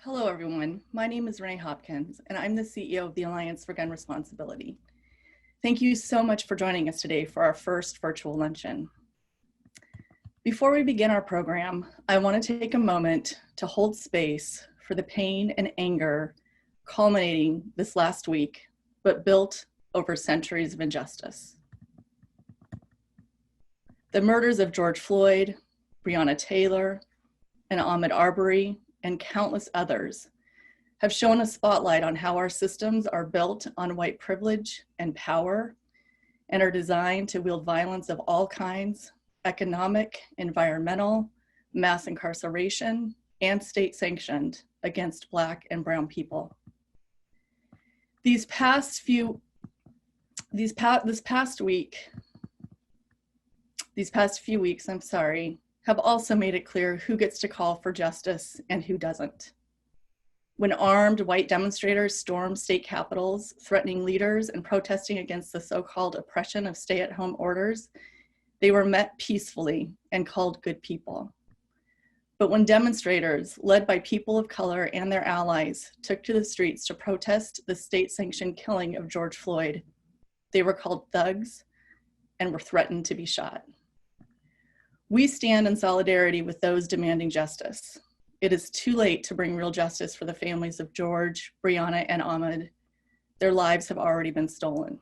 Hello, everyone. My name is Renee Hopkins, and I'm the CEO of the Alliance for Gun Responsibility. Thank you so much for joining us today for our first virtual luncheon. Before we begin our program, I want to take a moment to hold space for the pain and anger culminating this last week, but built over centuries of injustice. The murders of George Floyd, Breonna Taylor, and Ahmaud Arbery, and countless others have shown a spotlight on how our systems are built on white privilege and power and are designed to wield violence of all kinds: economic, environmental, mass incarceration, and state-sanctioned against Black and Brown people. This past few weeks, have also made it clear who gets to call for justice and who doesn't. When armed white demonstrators stormed state capitals, threatening leaders and protesting against the so-called oppression of stay-at-home orders, they were met peacefully and called good people. But when demonstrators, led by people of color and their allies, took to the streets to protest the state-sanctioned killing of George Floyd, they were called thugs and were threatened to be shot. We stand in solidarity with those demanding justice. It is too late to bring real justice for the families of George, Breonna, and Ahmaud. Their lives have already been stolen.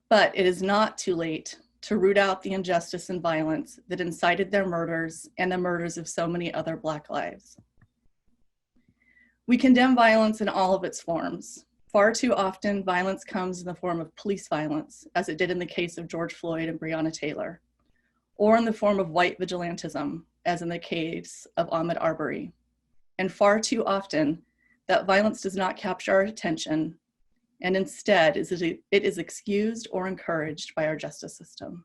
But it is not too late to root out the injustice and violence that incited their murders and the murders of so many other Black lives. We condemn violence in all of its forms. Far too often, violence comes in the form of police violence, as it did in the case of George Floyd and Breonna Taylor, or in the form of white vigilantism, as in the case of Ahmaud Arbery. And far too often, that violence does not capture our attention, and instead it is excused or encouraged by our justice system.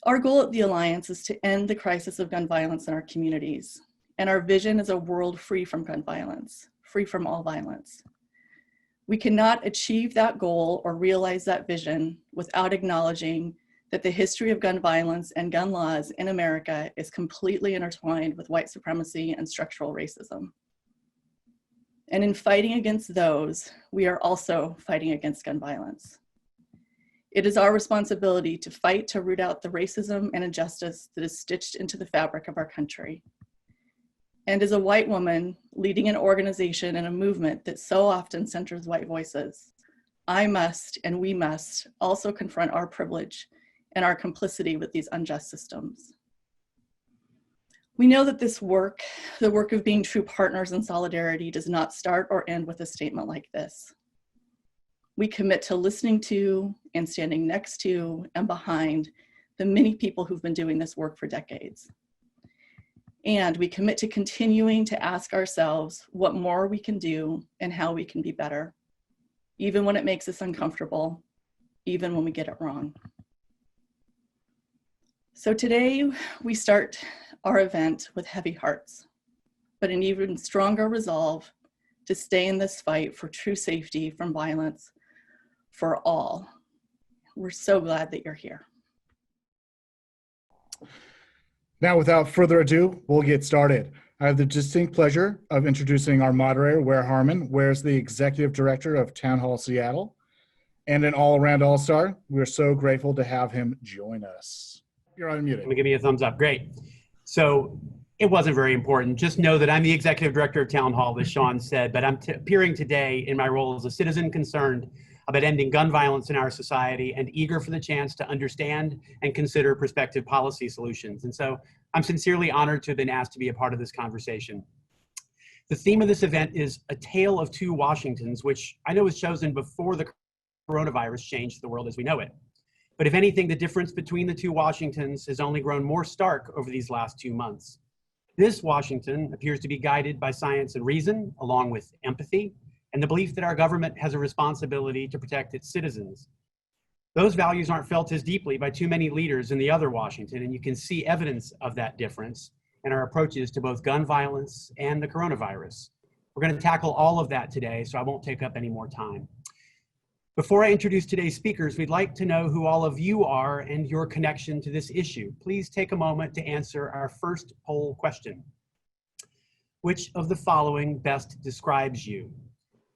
Our goal at the Alliance is to end the crisis of gun violence in our communities, and our vision is a world free from gun violence, free from all violence. We cannot achieve that goal or realize that vision without acknowledging that the history of gun violence and gun laws in America is completely intertwined with white supremacy and structural racism. And in fighting against those, we are also fighting against gun violence. It is our responsibility to fight to root out the racism and injustice that is stitched into the fabric of our country. And as a white woman leading an organization and a movement that so often centers white voices, I must and we must also confront our privilege and our complicity with these unjust systems. We know that this work, the work of being true partners in solidarity, does not start or end with a statement like this. We commit to listening to and standing next to and behind the many people who've been doing this work for decades. And we commit to continuing to ask ourselves what more we can do and how we can be better, even when it makes us uncomfortable, even when we get it wrong. So today we start our event with heavy hearts, but an even stronger resolve to stay in this fight for true safety from violence for all. We're so glad that you're here. Now, without further ado, we'll get started. I have the distinct pleasure of introducing our moderator, Wier Harman. Wier is the Executive Director of Town Hall Seattle and an all-around all-star. We're so grateful to have him join us. You're unmuted. Give me a thumbs up. Great. So it wasn't very important. Just know that I'm the Executive Director of Town Hall, as Sean said, but I'm appearing today in my role as a citizen concerned about ending gun violence in our society and eager for the chance to understand and consider prospective policy solutions. And so I'm sincerely honored to have been asked to be a part of this conversation. The theme of this event is A Tale of Two Washingtons, which I know was chosen before the coronavirus changed the world as we know it. But if anything, the difference between the two Washingtons has only grown more stark over these last 2 months. This Washington appears to be guided by science and reason, along with empathy, and the belief that our government has a responsibility to protect its citizens. Those values aren't felt as deeply by too many leaders in the other Washington, and you can see evidence of that difference in our approaches to both gun violence and the coronavirus. We're going to tackle all of that today, so I won't take up any more time. Before I introduce today's speakers, we'd like to know who all of you are and your connection to this issue. Please take a moment to answer our first poll question. Which of the following best describes you?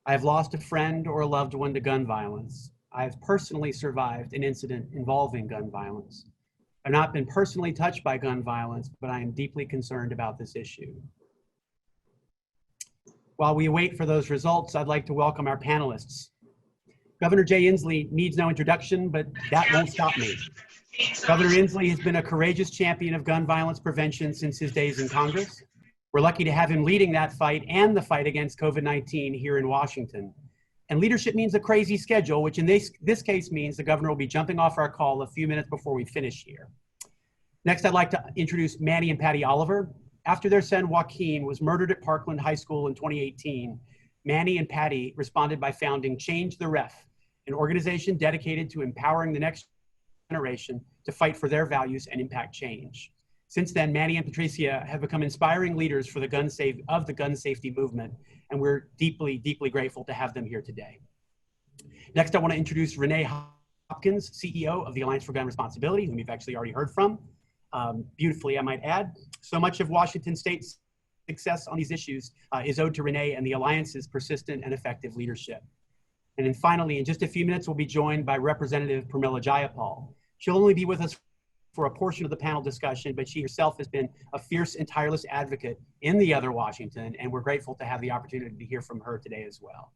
I have lost a friend or a loved one to gun violence. I have personally survived an incident involving gun violence. I've not been personally touched by gun violence, but I am deeply concerned about this issue. While we wait for those results, I'd like to welcome our panelists. Governor Jay Inslee needs no introduction, but that won't stop me. Governor Inslee has been a courageous champion of gun violence prevention since his days in Congress. We're lucky to have him leading that fight and the fight against COVID-19 here in Washington. And leadership means a crazy schedule, which in this case means the governor will be jumping off our call a few minutes before we finish here. Next, I'd like to introduce Manny and Patty Oliver. After their son Joaquin was murdered at Parkland High School in 2018, Manny and Patty responded by founding Change the Ref, an organization dedicated to empowering the next generation to fight for their values and impact change. Since then, Manny and Patricia have become inspiring leaders for the gun safety movement, and we're deeply, deeply grateful to have them here today. Next, I want to introduce Renee Hopkins, CEO of the Alliance for Gun Responsibility, whom you've actually already heard from. Beautifully, I might add. So much of Washington State's success on these issues is owed to Renee and the Alliance's persistent and effective leadership. And then finally, in just a few minutes, we'll be joined by Representative Pramila Jayapal. She'll only be with us for a portion of the panel discussion, but she herself has been a fierce and tireless advocate in the other Washington, and we're grateful to have the opportunity to hear from her today as well.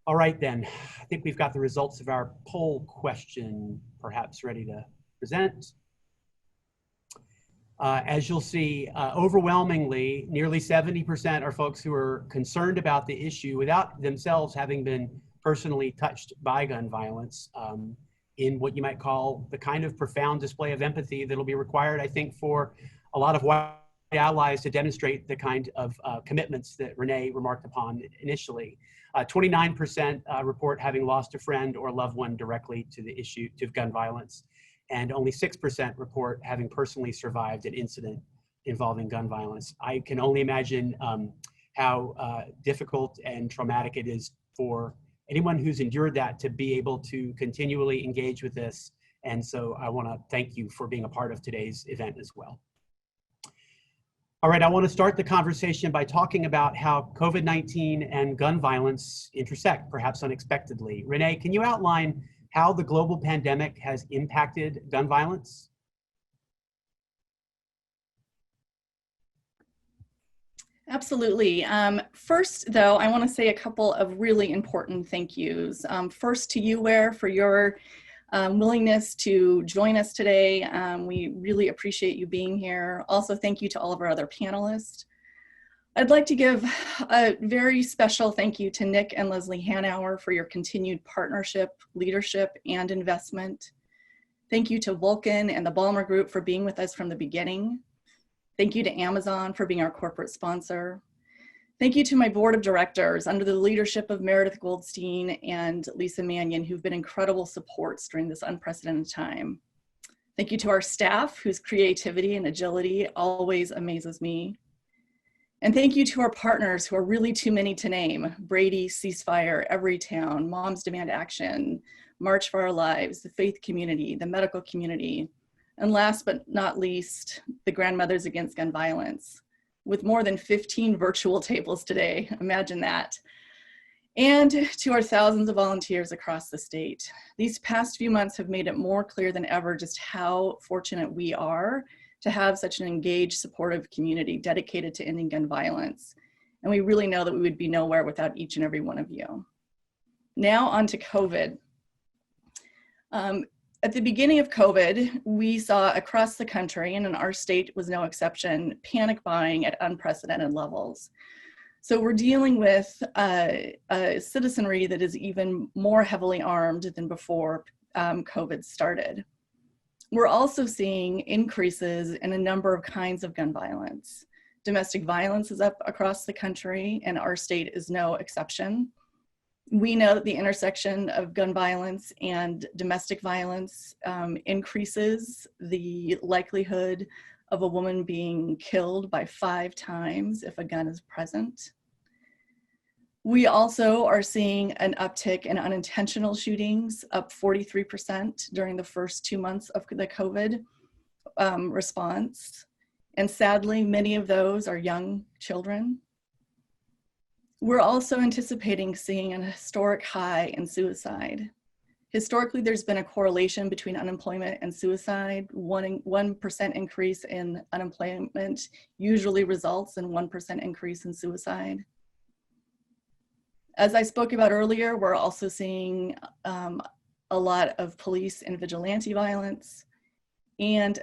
All right, then, I think we've got the results of our poll question perhaps ready to present. As you'll see, overwhelmingly, nearly 70% are folks who are concerned about the issue without themselves having been personally touched by gun violence, in what you might call the kind of profound display of empathy that'll be required, I think, for a lot of white allies to demonstrate the kind of commitments that Renee remarked upon initially. 29% report having lost a friend or loved one directly to the issue of gun violence, and only 6% report having personally survived an incident involving gun violence. I can only imagine how difficult and traumatic it is for anyone who's endured that to be able to continually engage with this. And so I want to thank you for being a part of today's event as well. All right, I want to start the conversation by talking about how COVID-19 and gun violence intersect, perhaps unexpectedly. Renee, can you outline how the global pandemic has impacted gun violence? Absolutely. First, though, I want to say a couple of really important thank yous. First to you, Wier, for your willingness to join us today. We really appreciate you being here. Also, thank you to all of our other panelists. I'd like to give a very special thank you to Nick and Leslie Hanauer for your continued partnership, leadership, and investment. Thank you to Vulcan and the Ballmer Group for being with us from the beginning. Thank you to Amazon for being our corporate sponsor. Thank you to my board of directors under the leadership of Meredith Goldstein and Lisa Mannion, who've been incredible supports during this unprecedented time. Thank you to our staff, whose creativity and agility always amazes me. And thank you to our partners, who are really too many to name: Brady, Ceasefire, Everytown, Moms Demand Action, March for Our Lives, the faith community, the medical community, and last but not least, the Grandmothers Against Gun Violence, with more than 15 virtual tables today. Imagine that. And to our thousands of volunteers across the state. These past few months have made it more clear than ever just how fortunate we are to have such an engaged, supportive community dedicated to ending gun violence. And we really know that we would be nowhere without each and every one of you. Now on to COVID. At the beginning of COVID, we saw across the country, and in our state was no exception, panic buying at unprecedented levels. So we're dealing with a citizenry that is even more heavily armed than before COVID started. We're also seeing increases in a number of kinds of gun violence. Domestic violence is up across the country, and our state is no exception. We know that the intersection of gun violence and domestic violence increases the likelihood of a woman being killed by 5 times if a gun is present. We also are seeing an uptick in unintentional shootings, up 43% during the first 2 months of the COVID response. And sadly, many of those are young children. We're also anticipating seeing an historic high in suicide. Historically, there's been a correlation between unemployment and suicide. 1% increase in unemployment usually results in 1% increase in suicide. As I spoke about earlier, we're also seeing a lot of police and vigilante violence, and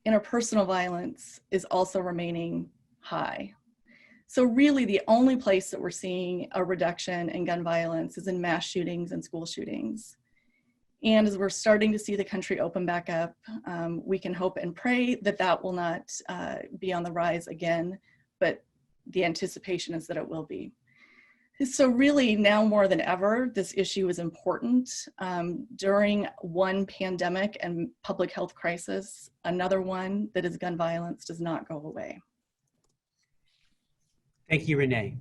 interpersonal violence is also remaining high. So really the only place that we're seeing a reduction in gun violence is in mass shootings and school shootings. And as we're starting to see the country open back up, we can hope and pray that that will not be on the rise again, but the anticipation is that it will be. So really now more than ever, this issue is important. During one pandemic and public health crisis, another one that is gun violence does not go away. Thank you, Renee.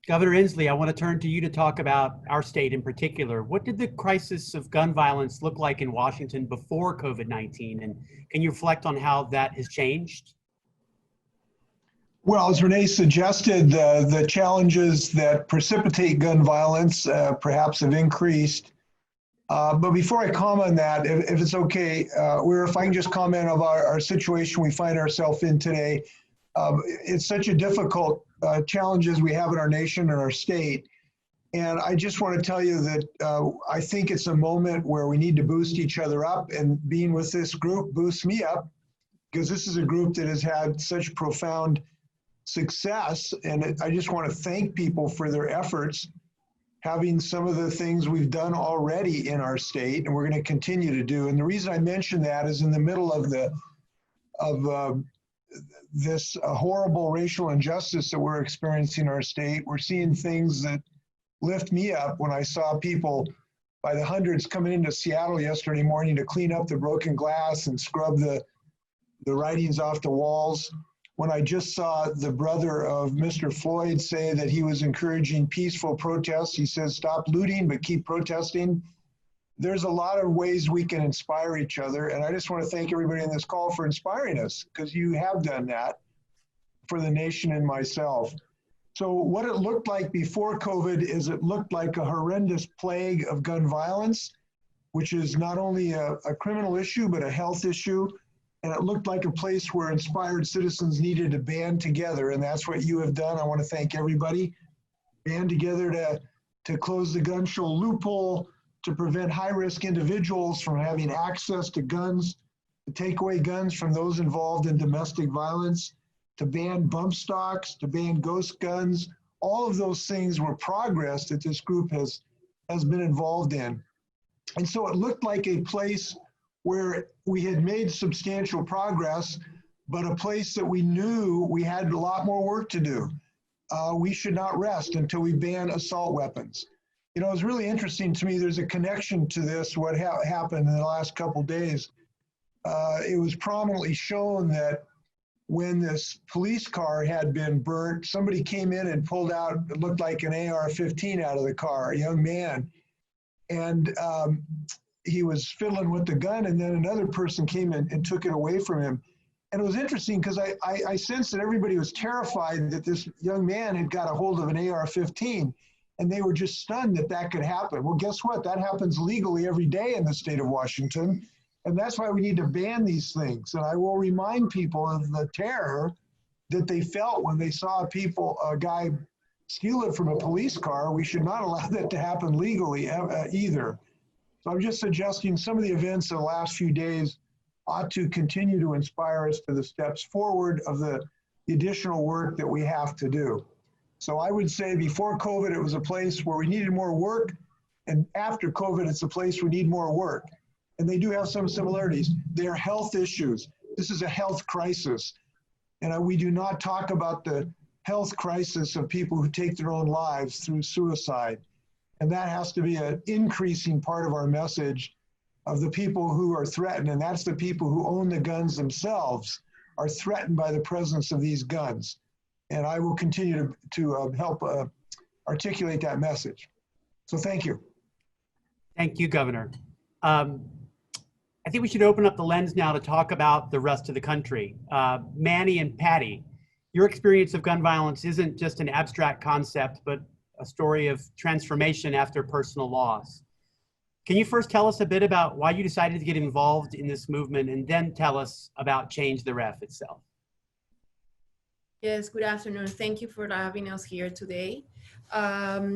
Governor Inslee, I want to turn to you to talk about our state in particular. What did the crisis of gun violence look like in Washington before COVID-19? And can you reflect on how that has changed? Well, as Renee suggested, the challenges that precipitate gun violence perhaps have increased. But before I comment on that, if it's okay, Wier, if I can just comment on our situation we find ourselves in today. It's such a difficult challenges we have in our nation and our state. And I just want to tell you that I think it's a moment where we need to boost each other up, and being with this group boosts me up, because this is a group that has had such profound success. And I just want to thank people for their efforts, having some of the things we've done already in our state and we're going to continue to do. And the reason I mention that is in the middle of this horrible racial injustice that we're experiencing in our state, we're seeing things that lift me up when I saw people by the hundreds coming into Seattle yesterday morning to clean up the broken glass and scrub the writings off the walls. When I just saw the brother of Mr. Floyd say that he was encouraging peaceful protests, he says, stop looting, but keep protesting. There's a lot of ways we can inspire each other. And I just want to thank everybody on this call for inspiring us, because you have done that for the nation and myself. So what it looked like before COVID is it looked like a horrendous plague of gun violence, which is not only a criminal issue, but a health issue. And it looked like a place where inspired citizens needed to band together. And that's what you have done. I want to thank everybody. Band together to close the gun show loophole, to prevent high-risk individuals from having access to guns, to take away guns from those involved in domestic violence, to ban bump stocks, to ban ghost guns. All of those things were progress that this group has been involved in. And so it looked like a place where we had made substantial progress, but a place that we knew we had a lot more work to do. We should not rest until we ban assault weapons. You know, it's really interesting to me, there's a connection to this, what happened in the last couple of days. It was prominently shown that when this police car had been burnt, somebody came in and pulled out, it looked like an AR-15 out of the car, a young man. And he was fiddling with the gun, and then another person came in and took it away from him. And it was interesting because I sensed that everybody was terrified that this young man had got a hold of an AR-15, and they were just stunned that that could happen. Well, guess what? That happens legally every day in the state of Washington, and that's why we need to ban these things. And I will remind people of the terror that they felt when they saw a guy steal it from a police car. We should not allow that to happen legally either. So I'm just suggesting some of the events of the last few days ought to continue to inspire us to the steps forward of the additional work that we have to do. So I would say before COVID, it was a place where we needed more work. And after COVID, it's a place we need more work. And they do have some similarities. They're health issues. This is a health crisis. And we do not talk about the health crisis of people who take their own lives through suicide. And that has to be an increasing part of our message of the people who are threatened. And that's the people who own the guns themselves are threatened by the presence of these guns. And I will continue to help articulate that message. So thank you. Thank you, Governor. I think we should open up the lens now to talk about the rest of the country. Manny and Patty, your experience of gun violence isn't just an abstract concept, but a story of transformation after personal loss. Can you first tell us a bit about why you decided to get involved in this movement, and then tell us about Change the Ref itself? Yes, good afternoon. Thank you for having us here today.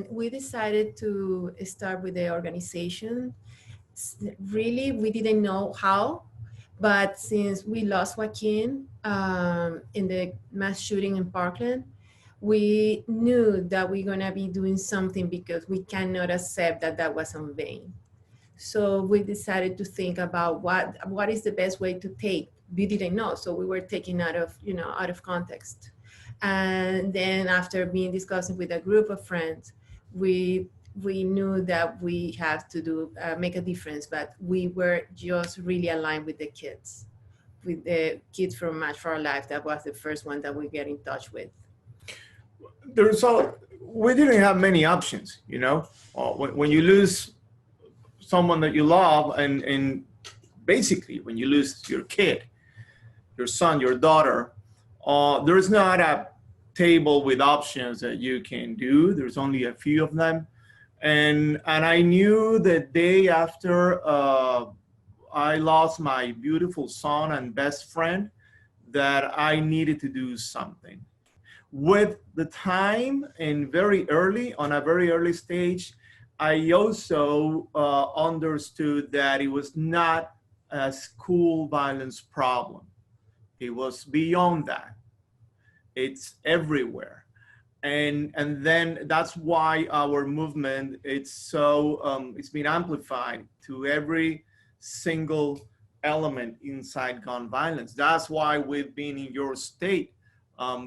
We decided to start with the organization. Really, we didn't know how, but since we lost Joaquin in the mass shooting in Parkland, we knew that we're gonna be doing something because we cannot accept that that was in vain. So we decided to think about what is the best way to take. We didn't know, so we were taking out of context. And then after being discussing with a group of friends, we knew that we have to make a difference, but we were just really aligned with the kids from Match for Our Life. That was the first one that we get in touch with. We didn't have many options, you know. When you lose someone that you love, and basically when you lose your kid, your son, your daughter, there's not a table with options that you can do. There's only a few of them. And I knew the day after I lost my beautiful son and best friend that I needed to do something. With the time and on a very early stage, I also understood that it was not a school violence problem. It was beyond that. It's everywhere. And then that's why our movement, it's been amplified to every single element inside gun violence. That's why we've been in your state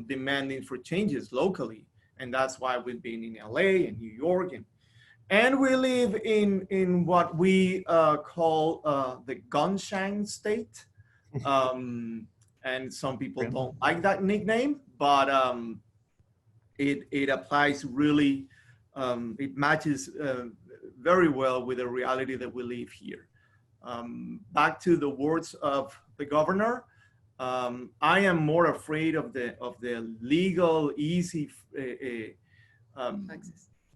demanding for changes locally. And that's why we've been in LA and New York. And we live in what we call the gunshine state. And some people don't like that nickname, but it applies really, it matches very well with the reality that we live here. Back to the words of the governor, I am more afraid of the legal, easy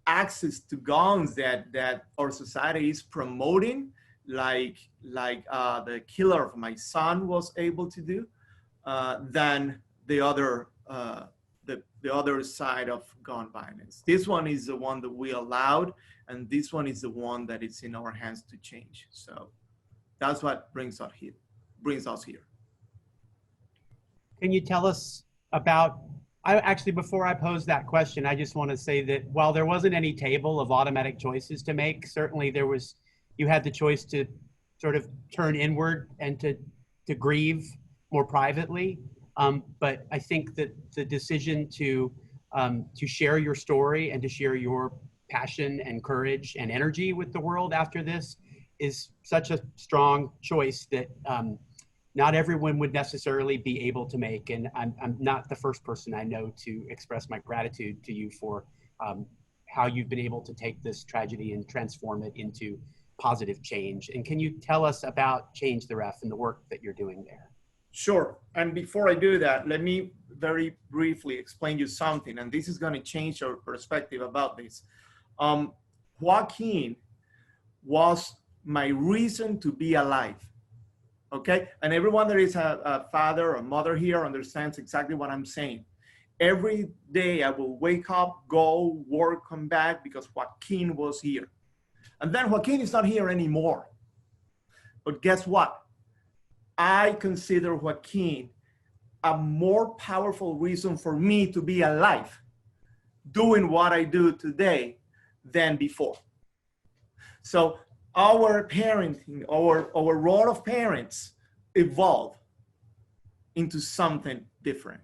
access to guns that our society is promoting, like the killer of my son was able to do, than the other side of gun violence. This one is the one that we allowed, and this one is the one that it's in our hands to change. So that's what brings us here. Can you tell us about, before I pose that question, I just want to say that while there wasn't any table of automatic choices to make, certainly you had the choice to sort of turn inward and to grieve more privately. But I think that the decision to share your story and to share your passion and courage and energy with the world after this is such a strong choice that not everyone would necessarily be able to make. And I'm not the first person I know to express my gratitude to you for how you've been able to take this tragedy and transform it into positive change. And can you tell us about Change the Ref and the work that you're doing there? Sure. And before I do that, let me very briefly explain you something, and this is going to change our perspective about this. Joaquin was my reason to be alive. Okay? And everyone that is a father or mother here understands exactly what I'm saying. Every day I will wake up, go, work, come back because Joaquin was here. And then Joaquin is not here anymore. But guess what? I consider Joaquin a more powerful reason for me to be alive, doing what I do today than before. So our parenting, our role of parents evolved into something different.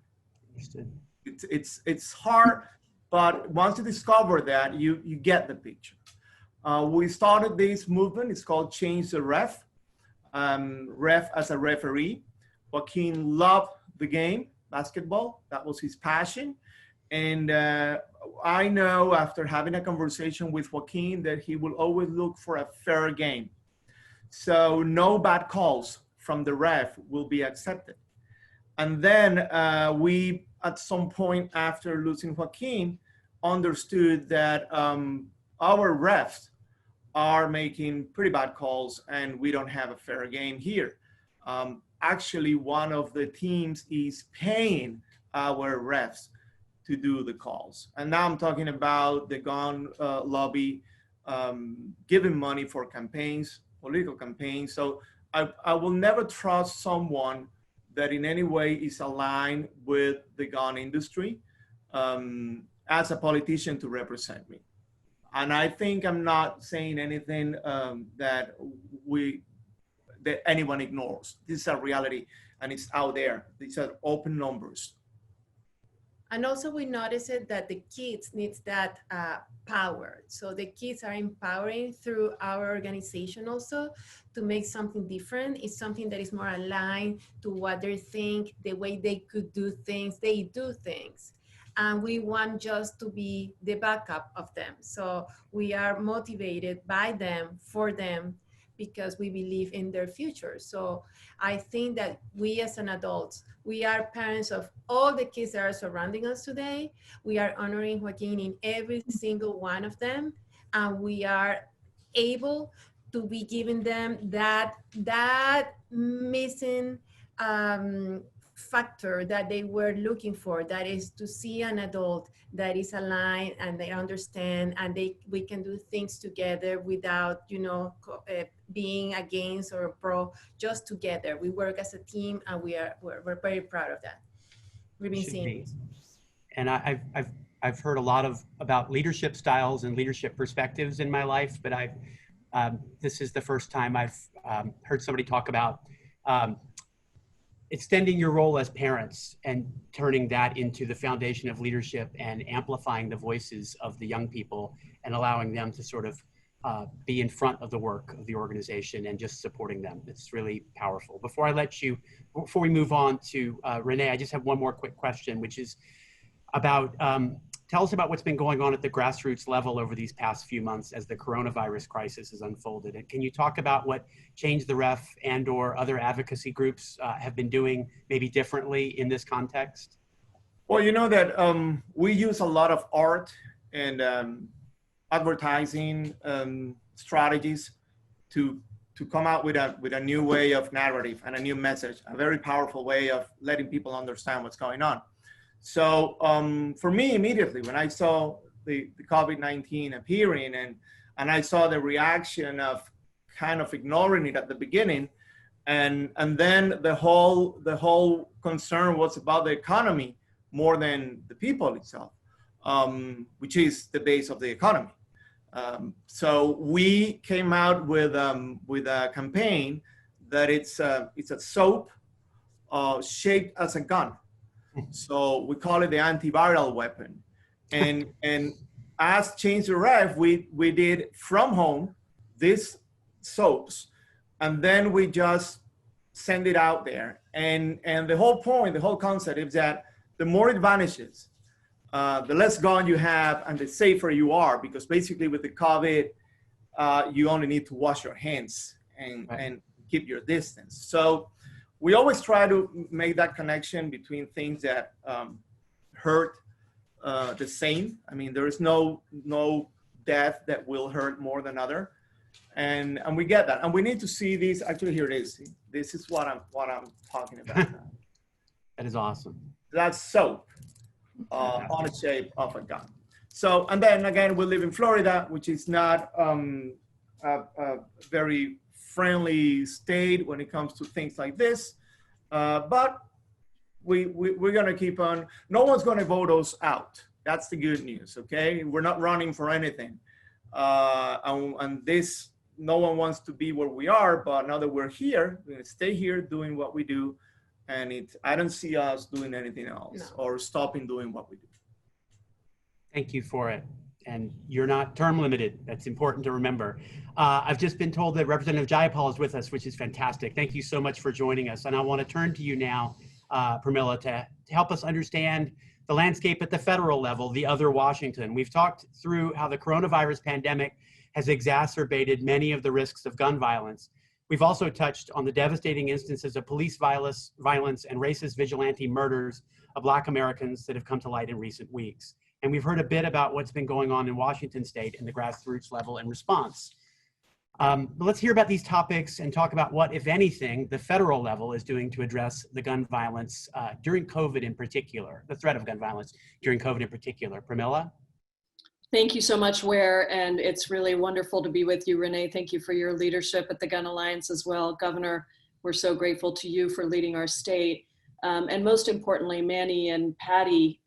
Understood. It's hard, but once you discover that, you get the picture. We started this movement. It's called Change the Ref. Ref as a referee. Joaquin loved the game, basketball. That was his passion. And I know after having a conversation with Joaquin that he will always look for a fair game. So no bad calls from the ref will be accepted. And then we, at some point after losing Joaquin, understood that our refs are making pretty bad calls and we don't have a fair game here. Actually, one of the teams is paying our refs to do the calls. And now I'm talking about the gun lobby giving money for campaigns, political campaigns. So I will never trust someone that in any way is aligned with the gun industry as a politician to represent me. And I think I'm not saying anything that anyone ignores. This is a reality and it's out there. These are open numbers. And also we noticed that the kids needs that power. So the kids are empowering through our organization also to make something different. It's something that is more aligned to what they think, the way they could do things, they do things. And we want just to be the backup of them. So we are motivated by them, for them, because we believe in their future. So I think that we as an adults, we are parents of all the kids that are surrounding us today. We are honoring Joaquin in every single one of them. And we are able to be giving them that missing factor that they were looking for, that is to see an adult that is aligned and they understand and we can do things together without, being against or pro, just together. We work as a team and we're very proud of that. We've been seeing it. And I've heard a lot about leadership styles and leadership perspectives in my life, but this is the first time I've heard somebody talk about extending your role as parents and turning that into the foundation of leadership and amplifying the voices of the young people and allowing them to sort of be in front of the work of the organization and just supporting them. It's really powerful. Before we move on to Renee, I just have one more quick question, which is about, tell us about what's been going on at the grassroots level over these past few months as the coronavirus crisis has unfolded. And can you talk about what Change the Ref and or other advocacy groups have been doing maybe differently in this context? Well, you know that we use a lot of art and advertising strategies to come out with a new way of narrative and a new message, a very powerful way of letting people understand what's going on. So for me, immediately when I saw the COVID-19 appearing and I saw the reaction of kind of ignoring it at the beginning, and then the whole concern was about the economy more than the people itself, which is the base of the economy. So we came out with a campaign that it's a soap shaped as a gun. So we call it the antiviral weapon. And as Change the Ref, we did from home these soaps, and then we just send it out there. And the whole point, the whole concept is that the more it vanishes, the less gun you have and the safer you are, because basically with the COVID, you only need to wash your hands and keep your distance. So we always try to make that connection between things that hurt the same. I mean, there is no death that will hurt more than other. And we get that. And we need to see these. Actually, here it is. This is what I'm talking about now. That is awesome. That's soap on the shape of a gun. So, and then again, we live in Florida, which is not a very friendly state when it comes to things like this. But we're going to keep on. No one's going to vote us out. That's the good news, okay? We're not running for anything. And this, no one wants to be where we are, but now that we're here, we're going to stay here doing what we do. And I don't see us doing anything else or stopping doing what we do. Thank you for it. And you're not term limited. That's important to remember. I've just been told that Representative Jayapal is with us, which is fantastic. Thank you so much for joining us. And I want to turn to you now, Pramila, to help us understand the landscape at the federal level, the other Washington. We've talked through how the coronavirus pandemic has exacerbated many of the risks of gun violence. We've also touched on the devastating instances of police violence and racist vigilante murders of Black Americans that have come to light in recent weeks. And we've heard a bit about what's been going on in Washington state in the grassroots level in response. But let's hear about these topics and talk about what, if anything, the federal level is doing to address the gun violence during COVID in particular, the threat of gun violence during COVID in particular. Pramila? Thank you so much, Wier, and it's really wonderful to be with you, Renee. Thank you for your leadership at the Gun Alliance as well. Governor, we're so grateful to you for leading our state. And most importantly, Manny and Patty,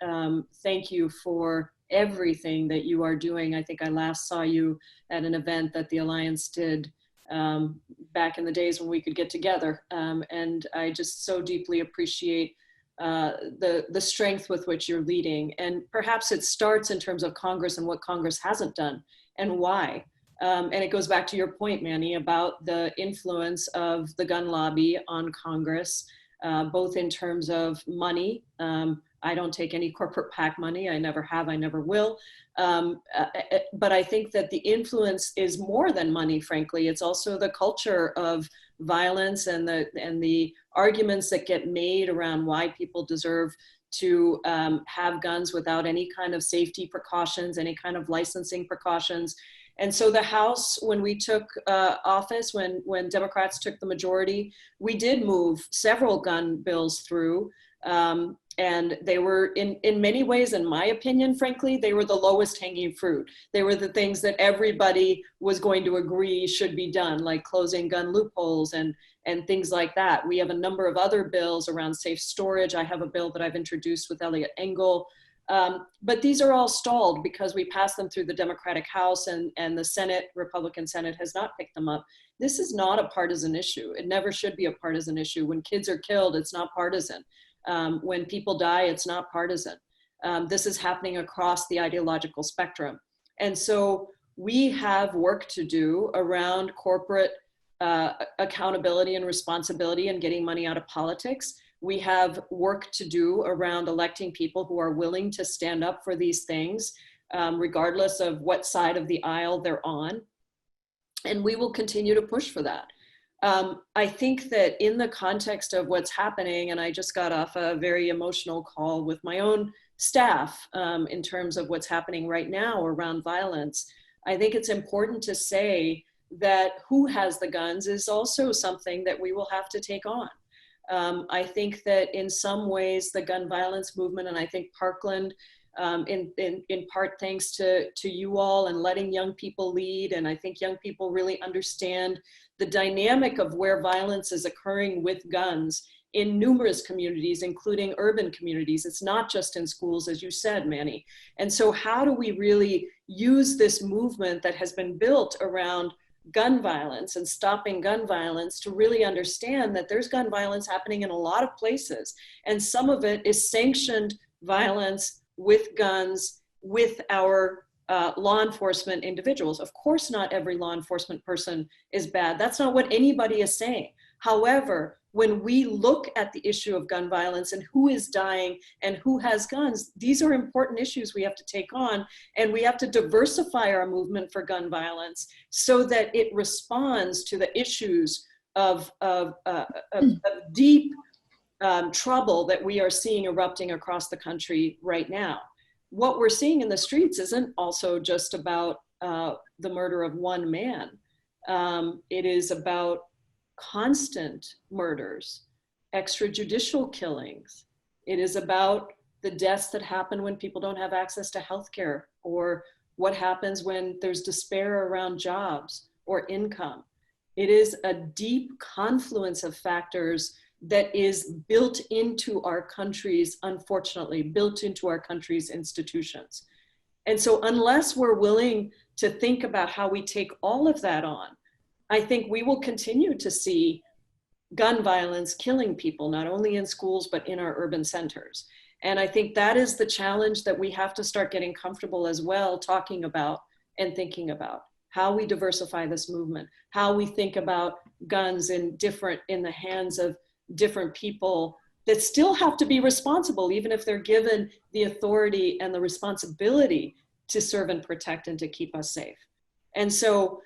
thank you for everything that you are doing. I think I last saw you at an event that the Alliance did back in the days when we could get together. And I just so deeply appreciate the strength with which you're leading. And perhaps it starts in terms of Congress and what Congress hasn't done and why. And it goes back to your point, Manny, about the influence of the gun lobby on Congress, both in terms of money. I don't take any corporate PAC money. I never have, I never will. But I think that the influence is more than money, frankly. It's also the culture of violence and the arguments that get made around why people deserve to have guns without any kind of safety precautions, any kind of licensing precautions. And so the House, when we took office, when Democrats took the majority, we did move several gun bills through. And they were, in many ways, in my opinion, frankly, they were the lowest hanging fruit. They were the things that everybody was going to agree should be done, like closing gun loopholes and things like that. We have a number of other bills around safe storage. I have a bill that I've introduced with Elliot Engel. But these are all stalled because we passed them through the Democratic House and the Senate, Republican Senate, has not picked them up. This is not a partisan issue. It never should be a partisan issue. When kids are killed, it's not partisan. When people die, it's not partisan. This is happening across the ideological spectrum. And so we have work to do around corporate accountability and responsibility and getting money out of politics. We have work to do around electing people who are willing to stand up for these things, regardless of what side of the aisle they're on. And we will continue to push for that. I think that in the context of what's happening, and I just got off a very emotional call with my own staff in terms of what's happening right now around violence, I think it's important to say that who has the guns is also something that we will have to take on. I think that in some ways the gun violence movement, and I think Parkland, in part thanks to you all and letting young people lead, and I think young people really understand the dynamic of where violence is occurring with guns in numerous communities, including urban communities. It's not just in schools, as you said, Manny. And so how do we really use this movement that has been built around gun violence and stopping gun violence to really understand that there's gun violence happening in a lot of places. And some of it is sanctioned violence with guns, with our law enforcement individuals. Of course, not every law enforcement person is bad. That's not what anybody is saying. However, when we look at the issue of gun violence and who is dying and who has guns, these are important issues we have to take on, and we have to diversify our movement for gun violence so that it responds to the issues of deep trouble that we are seeing erupting across the country right now. What we're seeing in the streets isn't also just about the murder of one man. It is about constant murders, extrajudicial killings. It is about the deaths that happen when people don't have access to healthcare, or what happens when there's despair around jobs or income. It is a deep confluence of factors that is built into our country's, unfortunately, built into our country's institutions. And so unless we're willing to think about how we take all of that on, I think we will continue to see gun violence killing people, not only in schools, but in our urban centers. And I think that is the challenge that we have to start getting comfortable as well, talking about and thinking about how we diversify this movement, how we think about guns in the hands of different people that still have to be responsible, even if they're given the authority and the responsibility to serve and protect and to keep us safe. And so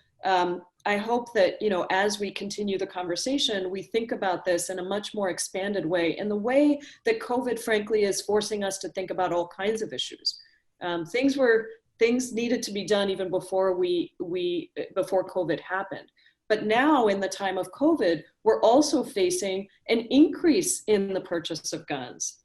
I hope that, you know, as we continue the conversation, we think about this in a much more expanded way, in the way that COVID, frankly, is forcing us to think about all kinds of issues. Things needed to be done even before before COVID happened. But now, in the time of COVID, we're also facing an increase in the purchase of guns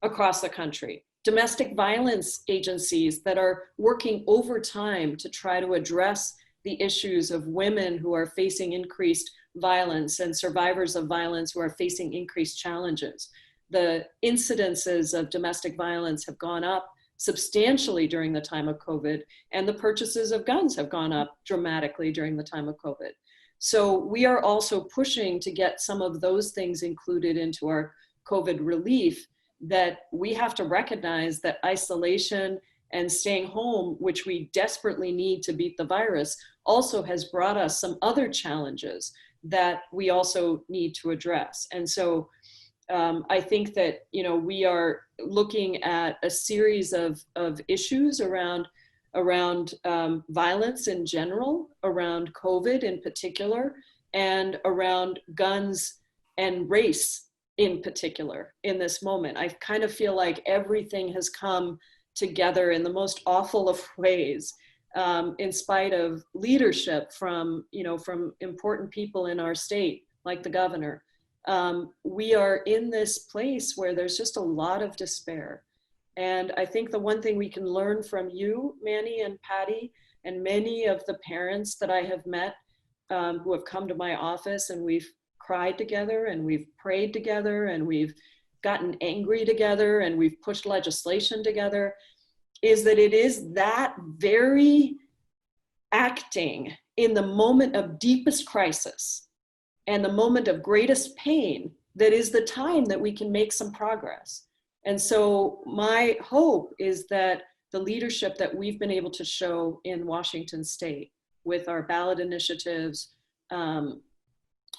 across the country. Domestic violence agencies that are working overtime to try to address the issues of women who are facing increased violence and survivors of violence who are facing increased challenges. The incidences of domestic violence have gone up substantially during the time of COVID, and the purchases of guns have gone up dramatically during the time of COVID. So we are also pushing to get some of those things included into our COVID relief, that we have to recognize that isolation and staying home, which we desperately need to beat the virus, also has brought us some other challenges that we also need to address. And so I think that, you know, we are looking at a series of issues around violence in general, around COVID in particular, and around guns and race in particular in this moment. I kind of feel like everything has come together in the most awful of ways, in spite of leadership from important people in our state, like the governor. We are in this place where there's just a lot of despair. And I think the one thing we can learn from you, Manny and Patty, and many of the parents that I have met who have come to my office, and we've cried together and we've prayed together and we've gotten angry together and we've pushed legislation together, is that it is that very acting in the moment of deepest crisis and the moment of greatest pain that is the time that we can make some progress. And so my hope is that the leadership that we've been able to show in Washington State with our ballot initiatives,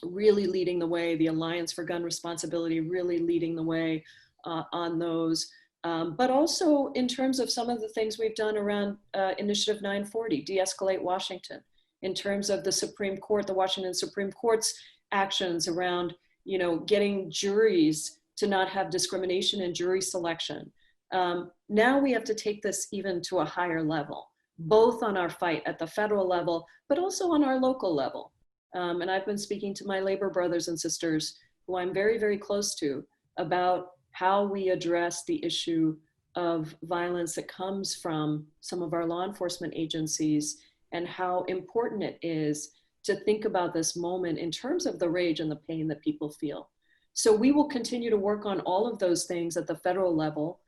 really leading the way, the Alliance for Gun Responsibility really leading the way on those, but also in terms of some of the things we've done around Initiative 940, De-Escalate Washington, in terms of the Supreme Court, the Washington Supreme Court's actions around, you know, getting juries to not have discrimination in jury selection. Now we have to take this even to a higher level, both on our fight at the federal level, but also on our local level. And I've been speaking to my labor brothers and sisters, who I'm very, very close to, about how we address the issue of violence that comes from some of our law enforcement agencies, and how important it is to think about this moment in terms of the rage and the pain that people feel. So we will continue to work on all of those things at the federal level.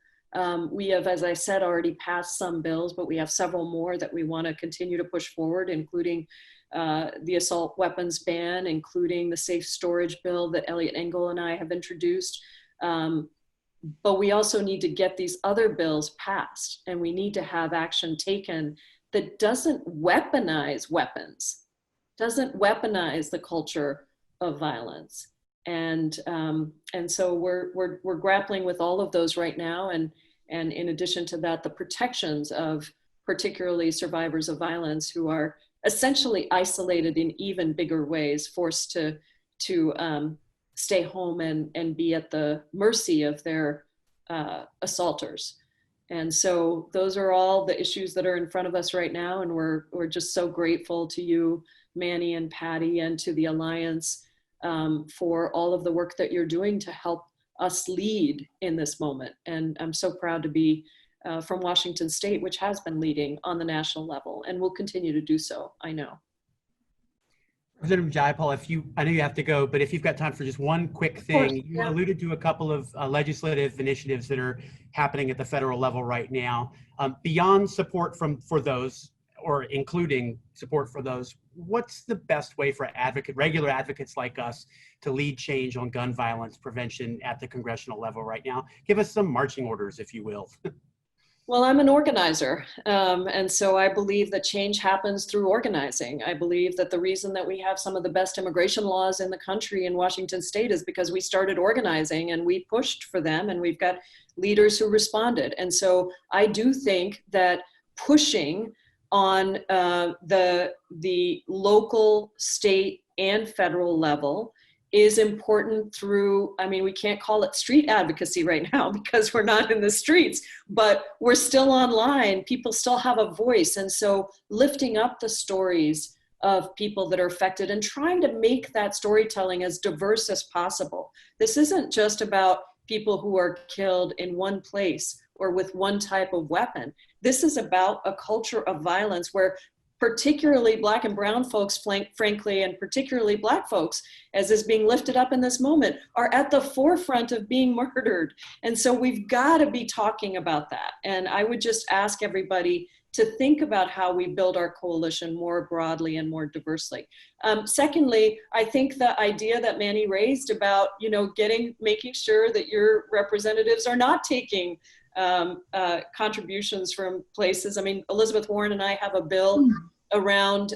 We have, as I said, already passed some bills, but we have several more that we want to continue to push forward, including the assault weapons ban, including the safe storage bill that Elliot Engel and I have introduced. But we also need to get these other bills passed, and we need to have action taken that doesn't weaponize weapons, doesn't weaponize the culture of violence. And so we're grappling with all of those right now. And in addition to that, the protections of particularly survivors of violence who are essentially isolated in even bigger ways, forced to stay home and be at the mercy of their assaulters. And so those are all the issues that are in front of us right now. And we're just so grateful to you, Manny and Patty, and to the Alliance for all of the work that you're doing to help us lead in this moment. And I'm so proud to be from Washington State, which has been leading on the national level and will continue to do so, I know. Representative Jayapal, I know you have to go, but if you've got time for just one quick thing, you alluded to a couple of legislative initiatives that are happening at the federal level right now. Beyond support for those, or including support for those, what's the best way for regular advocates like us to lead change on gun violence prevention at the congressional level right now? Give us some marching orders, if you will. Well, I'm an organizer, and so I believe that change happens through organizing. I believe that the reason that we have some of the best immigration laws in the country in Washington State is because we started organizing and we pushed for them, and we've got leaders who responded. And so I do think that pushing on the local, state, and federal level is important through, I mean, we can't call it street advocacy right now because we're not in the streets, but we're still online. People still have a voice. And so lifting up the stories of people that are affected and trying to make that storytelling as diverse as possible. This isn't just about people who are killed in one place or with one type of weapon. This is about a culture of violence where particularly Black and brown folks, frankly, and particularly Black folks, as is being lifted up in this moment, are at the forefront of being murdered. And so we've got to be talking about that. And I would just ask everybody to think about how we build our coalition more broadly and more diversely. Secondly, I think the idea that Manny raised about, you know, making sure that your representatives are not taking contributions from places. I mean, Elizabeth Warren and I have a bill around,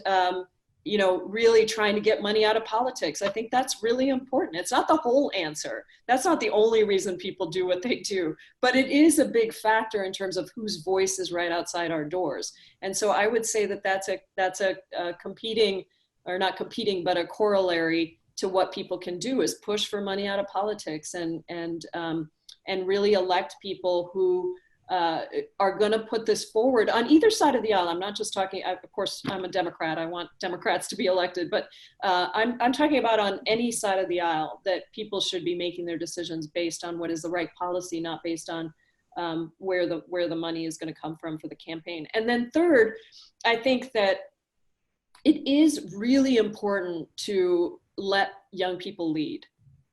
you know, really trying to get money out of politics. I think that's really important. It's not the whole answer. That's not the only reason people do what they do, but it is a big factor in terms of whose voice is right outside our doors. And so I would say that that's a competing, or not competing, but a corollary to what people can do is push for money out of politics and really elect people who are going to put this forward on either side of the aisle. I'm not just talking, of course, I'm a Democrat. I want Democrats to be elected, but I'm talking about on any side of the aisle that people should be making their decisions based on what is the right policy, not based on where the money is going to come from for the campaign. And then third, I think that it is really important to let young people lead.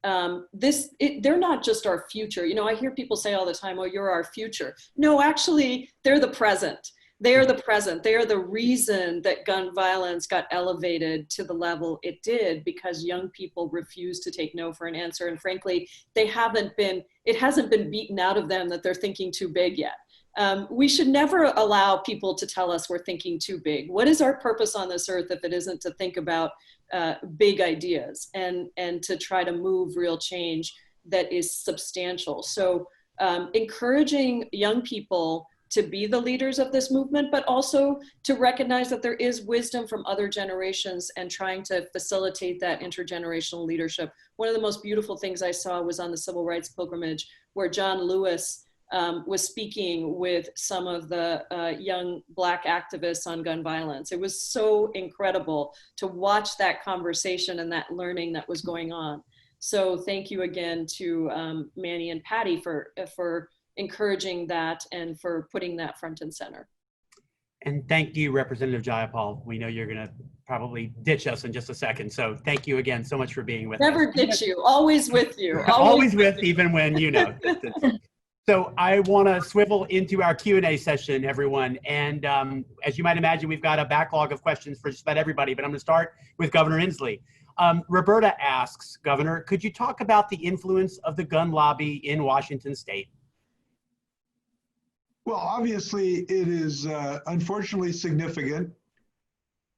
They're not just our future. You know, I hear people say all the time, oh, you're our future. No, actually, they're the present. They are the present. They are the reason that gun violence got elevated to the level it did because young people refused to take no for an answer. And frankly, it hasn't been beaten out of them that they're thinking too big yet. We should never allow people to tell us we're thinking too big. What is our purpose on this earth if it isn't to think about big ideas and to try to move real change that is substantial? So encouraging young people to be the leaders of this movement, but also to recognize that there is wisdom from other generations and trying to facilitate that intergenerational leadership. One of the most beautiful things I saw was on the Civil Rights Pilgrimage, where John Lewis was speaking with some of the young Black activists on gun violence. It was so incredible to watch that conversation and that learning that was going on. So thank you again to Manny and Patty for encouraging that and for putting that front and center. And thank you, Representative Jayapal. We know you're going to probably ditch us in just a second. So thank you again so much for being with us. Never ditch you, always with you. Always with, even when, you know. So I want to swivel into our Q&A session, everyone. And as you might imagine, we've got a backlog of questions for just about everybody, but I'm going to start with Governor Inslee. Roberta asks, Governor, could you talk about the influence of the gun lobby in Washington State? Well, obviously, it is unfortunately significant.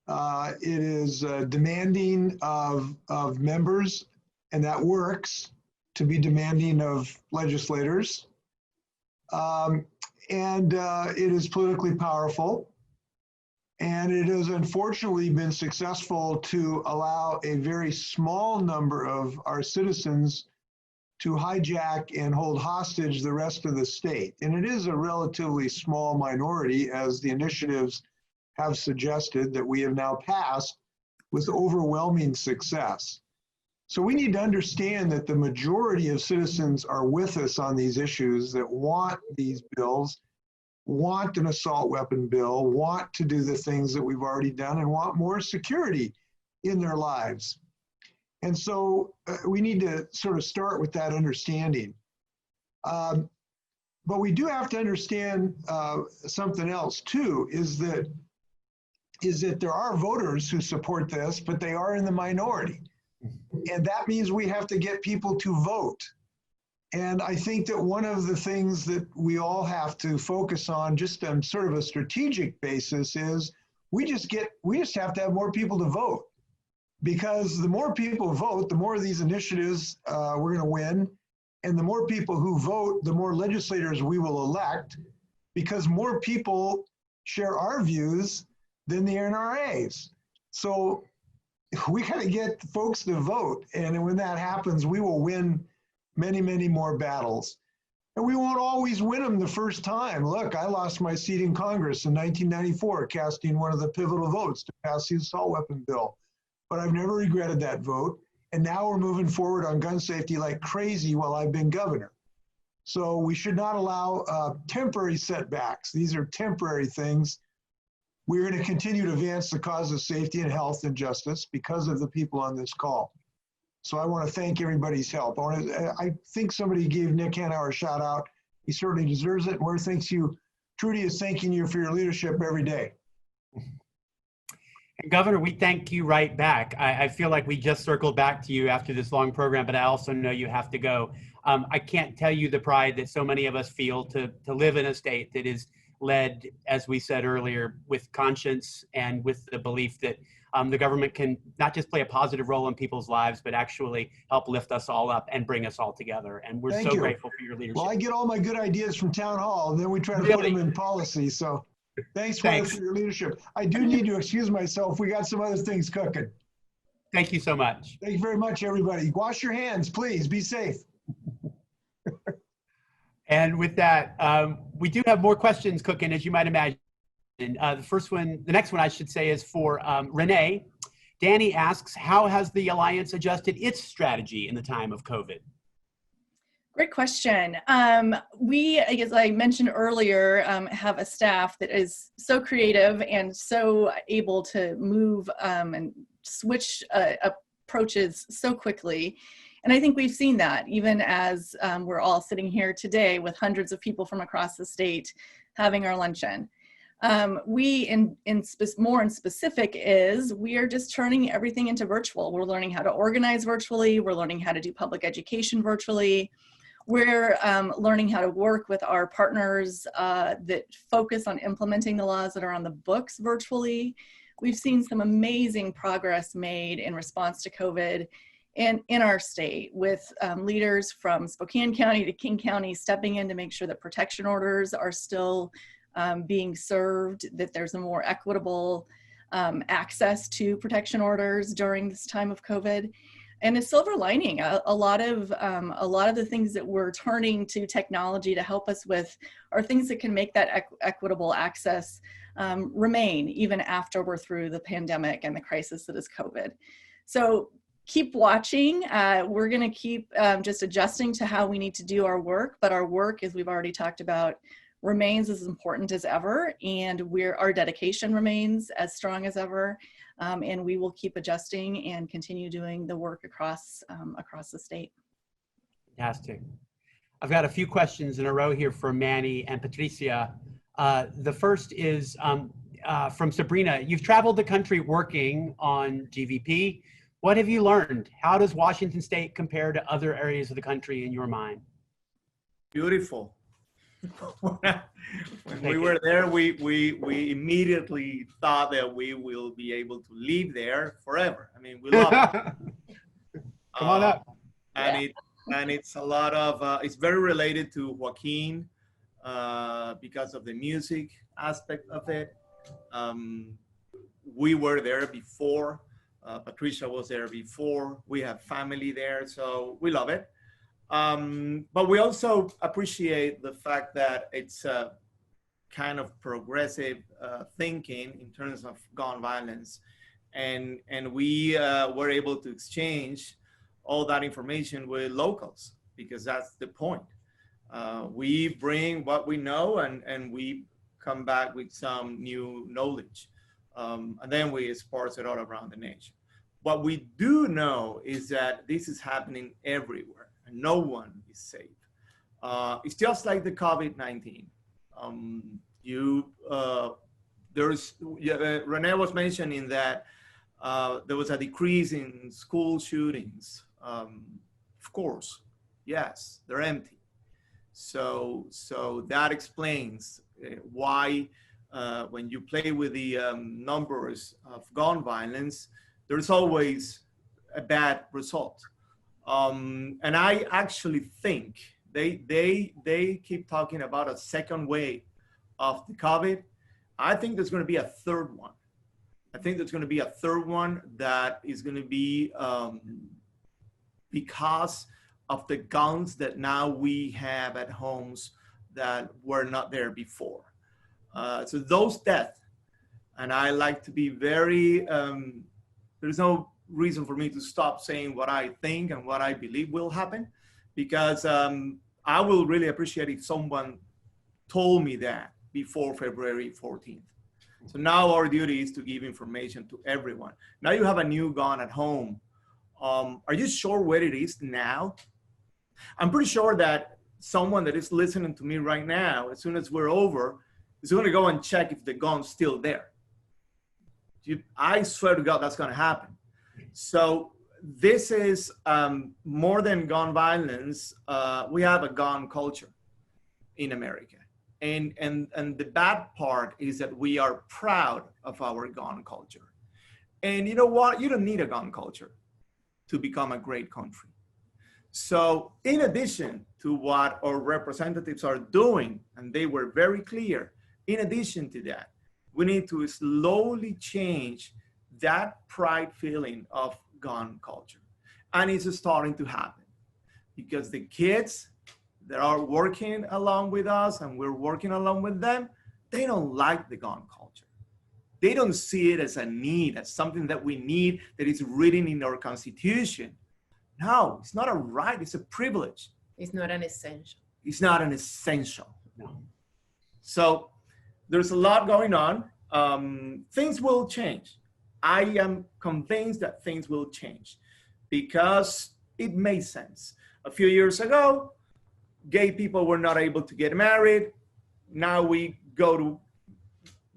It is demanding of members, and that works to be demanding of legislators. And it is politically powerful. And it has unfortunately been successful to allow a very small number of our citizens to hijack and hold hostage the rest of the state. And it is a relatively small minority, as the initiatives have suggested, that we have now passed with overwhelming success. So we need to understand that the majority of citizens are with us on these issues, that want these bills, want an assault weapon bill, want to do the things that we've already done, and want more security in their lives. And so we need to sort of start with that understanding. But we do have to understand something else too, is that there are voters who support this, but they are in the minority. And that means we have to get people to vote. And I think that one of the things that we all have to focus on, just on sort of a strategic basis, is we just have to have more people to vote. Because the more people vote, the more of these initiatives we're going to win. And the more people who vote, the more legislators we will elect, because more people share our views than the NRAs. So we got to get folks to vote. And when that happens, we will win many, many more battles. And we won't always win them the first time. Look, I lost my seat in Congress in 1994, casting one of the pivotal votes to pass the assault weapon bill. But I've never regretted that vote. And now we're moving forward on gun safety like crazy while I've been governor. So we should not allow temporary setbacks. These are temporary things. We're going to continue to advance the cause of safety and health and justice because of the people on this call. So I want to thank everybody's help. I think somebody gave Nick Hanauer a shout out. He certainly deserves it. And thanks you. Trudy is thanking you for your leadership every day. And Governor, we thank you right back. I feel like we just circled back to you after this long program, but I also know you have to go. I can't tell you the pride that so many of us feel to live in a state that is led, as we said earlier, with conscience and with the belief that the government can not just play a positive role in people's lives, but actually help lift us all up and bring us all together. And we're so grateful for your leadership. Well, I get all my good ideas from town hall, and then we try to put them in policy. So thanks for your leadership. I do need to excuse myself. We got some other things cooking. Thank you so much. Thank you very much, everybody. Wash your hands, please. Be safe. And with that, we do have more questions cooking, as you might imagine. The next one I should say is for Renee. Danny asks, how has the Alliance adjusted its strategy in the time of COVID? Great question. We, as I mentioned earlier, have a staff that is so creative and so able to move and switch approaches so quickly. And I think we've seen that even as we're all sitting here today with hundreds of people from across the state having our luncheon. We, more in specific, is we are just turning everything into virtual. We're learning how to organize virtually. We're learning how to do public education virtually. We're learning how to work with our partners that focus on implementing the laws that are on the books virtually. We've seen some amazing progress made in response to COVID and in our state with leaders from Spokane County to King County stepping in to make sure that protection orders are still being served, that there's a more equitable access to protection orders during this time of COVID. And a silver lining, a lot of the things that we're turning to technology to help us with are things that can make that equitable access remain even after we're through the pandemic and the crisis that is COVID. So keep watching. We're going to keep just adjusting to how we need to do our work, but our work, as we've already talked about, remains as important as ever, and our dedication remains as strong as ever. And we will keep adjusting and continue doing the work across the state. Fantastic. I've got a few questions in a row here for Manny and Patricia. The first is from Sabrina. You've traveled the country working on GVP. What have you learned? How does Washington State compare to other areas of the country in your mind? Beautiful. When we were there, we immediately thought that we will be able to live there forever. I mean, we love it. Come on up. And it's a lot of it's very related to Joaquin because of the music aspect of it. We were there before. Patricia was there before. We have family there, so we love it. But we also appreciate the fact that it's a kind of progressive thinking in terms of gun violence. And we were able to exchange all that information with locals, because that's the point. We bring what we know and we come back with some new knowledge. And then we sparse it all around the nation. What we do know is that this is happening everywhere. No one is safe. It's just like the COVID-19. Renee was mentioning that there was a decrease in school shootings. Of course, yes, they're empty. So that explains why when you play with the numbers of gun violence, there's always a bad result. And I actually think they keep talking about a second wave of the COVID. I think there's going to be a third one. I think there's going to be a third one that is going to be because of the guns that now we have at homes that were not there before. So those deaths, and I like to be very, there's no reason for me to stop saying what I think and what I believe will happen, because I will really appreciate if someone told me that before February 14th. So now our duty is to give information to everyone. Now you have a new gun at home. Are you sure where it is now? I'm pretty sure that someone that is listening to me right now, as soon as we're over, is going to go and check if the gun's still there. I swear to God, that's going to happen. So this is more than gun violence. We have a gun culture in America. And the bad part is that we are proud of our gun culture. And you know what? You don't need a gun culture to become a great country. So in addition to what our representatives are doing, and they were very clear, in addition to that, we need to slowly change that pride feeling of gun culture. And it's starting to happen because the kids that are working along with us and we're working along with them, they don't like the gun culture. They don't see it as a need, as something that we need that is written in our Constitution. No, it's not a right, it's a privilege. It's not an essential. It's not an essential. No. So there's a lot going on. Things will change. I am convinced that things will change because it makes sense. A few years ago, gay people were not able to get married. Now we go to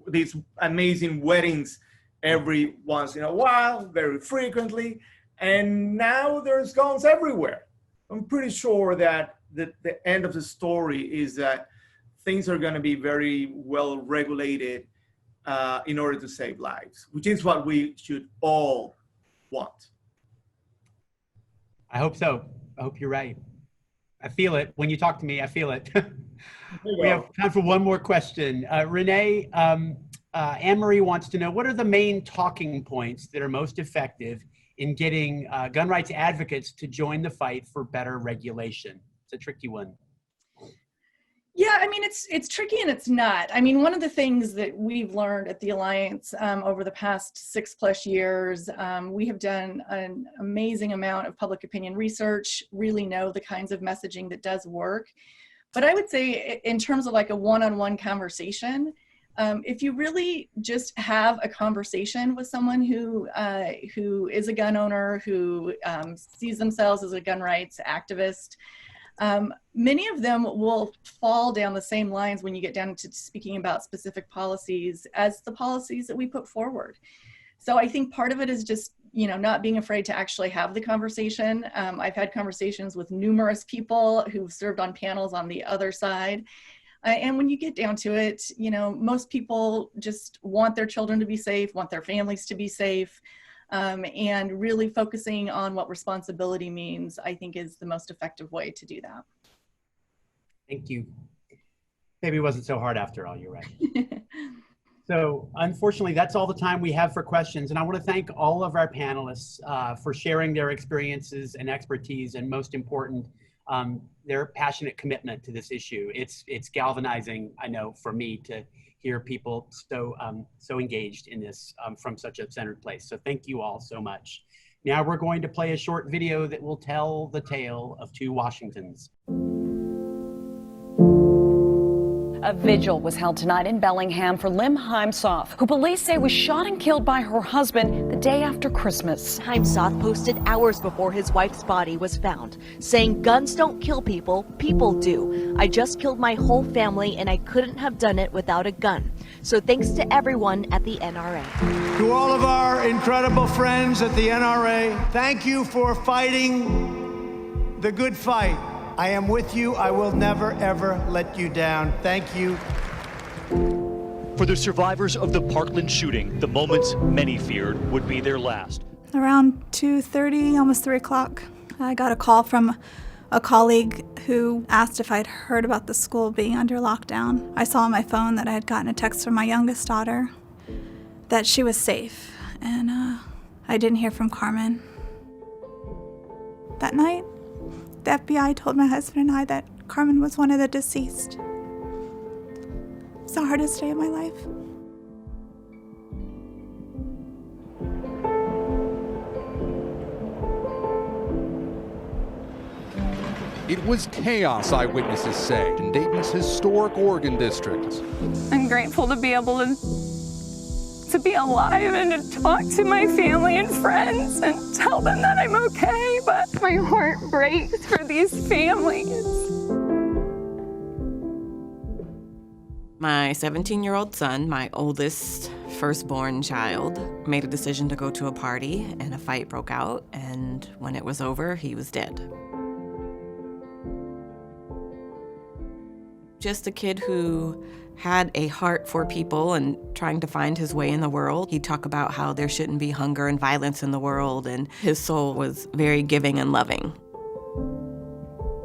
these amazing weddings every once in a while, very frequently. And now there's guns everywhere. I'm pretty sure that the end of the story is that things are going to be very well regulated in order to save lives, which is what we should all want. I hope so. I hope you're right. I feel it. When you talk to me, I feel it. We have time for one more question. Renee, Anne-Marie wants to know, what are the main talking points that are most effective in getting gun rights advocates to join the fight for better regulation? It's a tricky one. Yeah, I mean, it's tricky and it's not. I mean, one of the things that we've learned at the Alliance over the past 6+ years, we have done an amazing amount of public opinion research, really know the kinds of messaging that does work. But I would say in terms of like a one-on-one conversation, if you really just have a conversation with someone who is a gun owner, who sees themselves as a gun rights activist, many of them will fall down the same lines when you get down to speaking about specific policies as the policies that we put forward. So I think part of it is just, you know, not being afraid to actually have the conversation. I've had conversations with numerous people who've served on panels on the other side. And when you get down to it, you know, most people just want their children to be safe, want their families to be safe. And really focusing on what responsibility means, I think, is the most effective way to do that. Thank you. Maybe it wasn't so hard after all, you're right. So unfortunately, that's all the time we have for questions. And I want to thank all of our panelists for sharing their experiences and expertise, and most important, their passionate commitment to this issue. It's galvanizing, I know, for me to hear people so engaged in this from such a centered place. So thank you all so much. Now we're going to play a short video that will tell the tale of two Washingtons. A vigil was held tonight in Bellingham for Lim Heimsoth, who police say was shot and killed by her husband the day after Christmas. Heimsoth posted hours before his wife's body was found, saying, "Guns don't kill people, people do. I just killed my whole family and I couldn't have done it without a gun. So thanks to everyone at the NRA." To all of our incredible friends at the NRA, thank you for fighting the good fight. I am with you. I will never, ever let you down. Thank you. For the survivors of the Parkland shooting, the moments many feared would be their last. Around 2:30, almost 3 o'clock, I got a call from a colleague who asked if I'd heard about the school being under lockdown. I saw on my phone that I had gotten a text from my youngest daughter that she was safe, and I didn't hear from Carmen. That night, the FBI told my husband and I that Carmen was one of the deceased. It's the hardest day of my life. It was chaos, eyewitnesses say, in Dayton's historic Oregon district. I'm grateful to be able to be alive and to talk to my family and friends and tell them that I'm okay, but my heart breaks for these families. My 17-year-old son, my oldest firstborn child, made a decision to go to a party, and a fight broke out, and when it was over, he was dead. Just a kid who had a heart for people and trying to find his way in the world. He'd talk about how there shouldn't be hunger and violence in the world, and his soul was very giving and loving.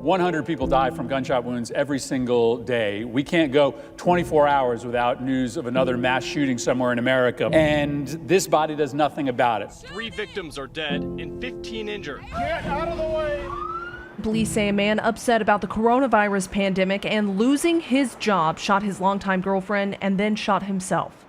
100 people die from gunshot wounds every single day. We can't go 24 hours without news of another mass shooting somewhere in America, and this body does nothing about it. 3 victims are dead and 15 injured. Get out of the way! Police say a man upset about the coronavirus pandemic and losing his job shot his longtime girlfriend and then shot himself.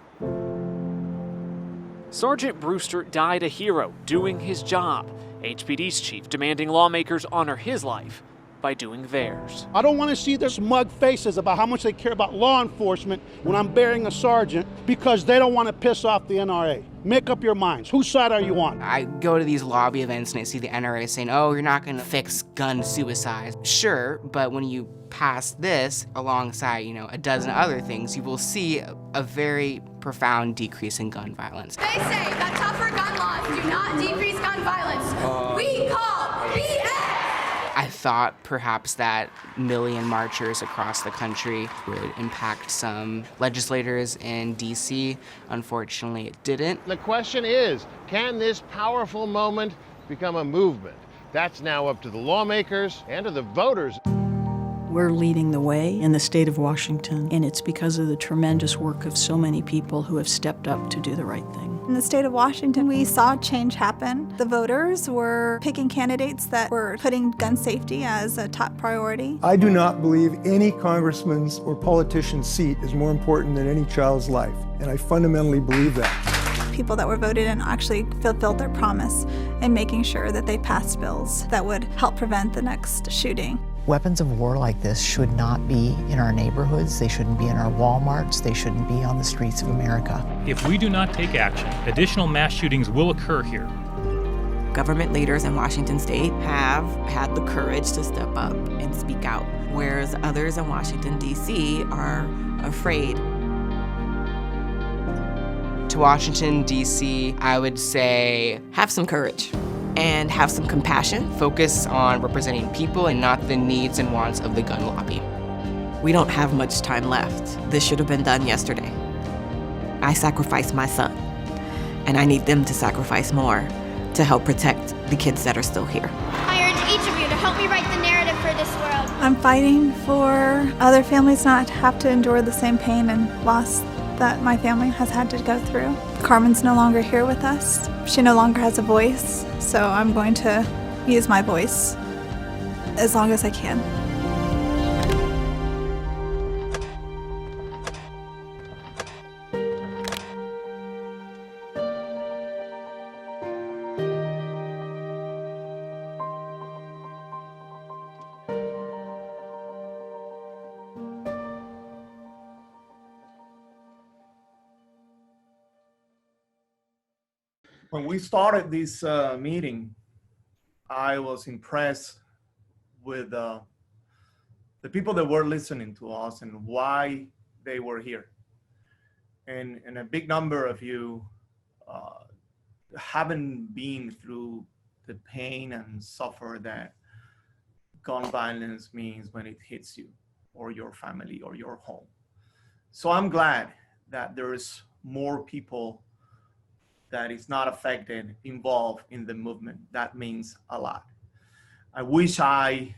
Sergeant Brewster died a hero doing his job. HPD's chief demanding lawmakers honor his life by doing theirs. I don't want to see their smug faces about how much they care about law enforcement when I'm burying a sergeant because they don't want to piss off the NRA. Make up your minds. Whose side are you on? I go to these lobby events and I see the NRA saying, oh, you're not going to fix gun suicide. Sure, but when you pass this alongside, a dozen other things, you will see a very profound decrease in gun violence. They say that tougher gun laws do not decrease gun violence. We call BS! I thought perhaps that million marchers across the country would impact some legislators in D.C. Unfortunately, it didn't. The question is, can this powerful moment become a movement? That's now up to the lawmakers and to the voters. We're leading the way in the state of Washington, and it's because of the tremendous work of so many people who have stepped up to do the right thing. In the state of Washington, we saw change happen. The voters were picking candidates that were putting gun safety as a top priority. I do not believe any congressman's or politician's seat is more important than any child's life, and I fundamentally believe that. People that were voted in actually fulfilled their promise in making sure that they passed bills that would help prevent the next shooting. Weapons of war like this should not be in our neighborhoods. They shouldn't be in our Walmarts. They shouldn't be on the streets of America. If we do not take action, additional mass shootings will occur here. Government leaders in Washington state have had the courage to step up and speak out, whereas others in Washington, D.C. are afraid. To Washington, D.C., I would say have some courage and have some compassion. Focus on representing people and not the needs and wants of the gun lobby. We don't have much time left. This should have been done yesterday. I sacrificed my son, and I need them to sacrifice more to help protect the kids that are still here. I urge each of you to help me write the narrative for this world. I'm fighting for other families not to have to endure the same pain and loss that my family has had to go through. Carmen's no longer here with us. She no longer has a voice, so I'm going to use my voice as long as I can. When we started this meeting, I was impressed with the people that were listening to us and why they were here. And a big number of you haven't been through the pain and suffer that gun violence means when it hits you or your family or your home. So I'm glad that there's more people that is not affected, involved in the movement. That means a lot. I wish I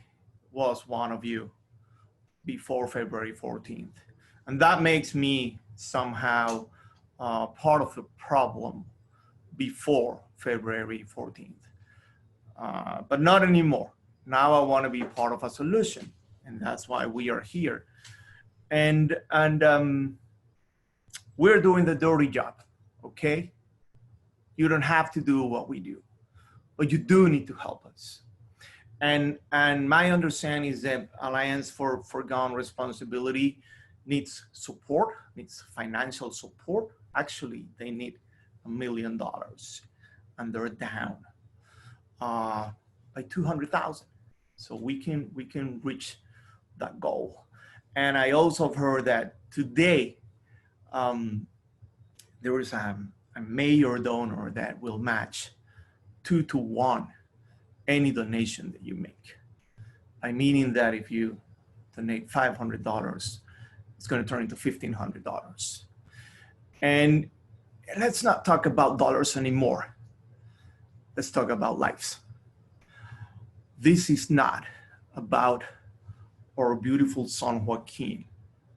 was one of you before February 14th. And that makes me somehow part of the problem before February 14th, but not anymore. Now I want to be part of a solution, and that's why we are here. And we're doing the dirty job, okay? You don't have to do what we do, but you do need to help us. And my understanding is that Alliance for Gun Responsibility needs support, needs financial support. Actually, they need $1 million, and they're down by 200,000. So we can reach that goal. And I also have heard that today there is a major donor that will match 2-to-1 any donation that you make. By meaning that if you donate $500, it's going to turn into $1,500. And let's not talk about dollars anymore. Let's talk about lives. This is not about our beautiful son Joaquin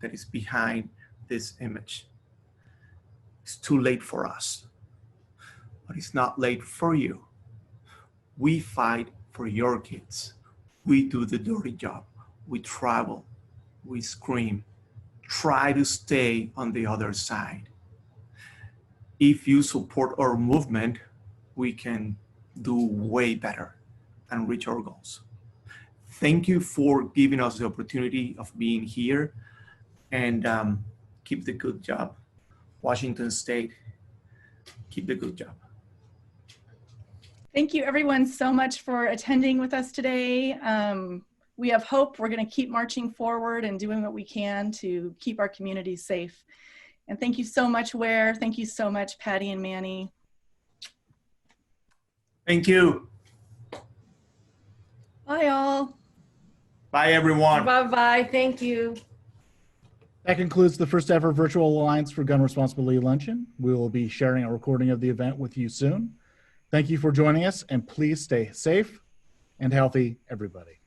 that is behind this image. It's too late for us, but it's not late for you. We fight for your kids. We do the dirty job. We travel, we scream, try to stay on the other side. If you support our movement, we can do way better and reach our goals. Thank you for giving us the opportunity of being here, and keep the good job. Washington State, keep the good job. Thank you everyone so much for attending with us today. We have hope. We're going to keep marching forward and doing what we can to keep our communities safe. And thank you so much, Wier. Thank you so much, Patty and Manny. Thank you. Bye, all. Bye, everyone. Bye-bye. Thank you. That concludes the first ever Virtual Alliance for Gun Responsibility Luncheon. We will be sharing a recording of the event with you soon. Thank you for joining us, and please stay safe and healthy, everybody.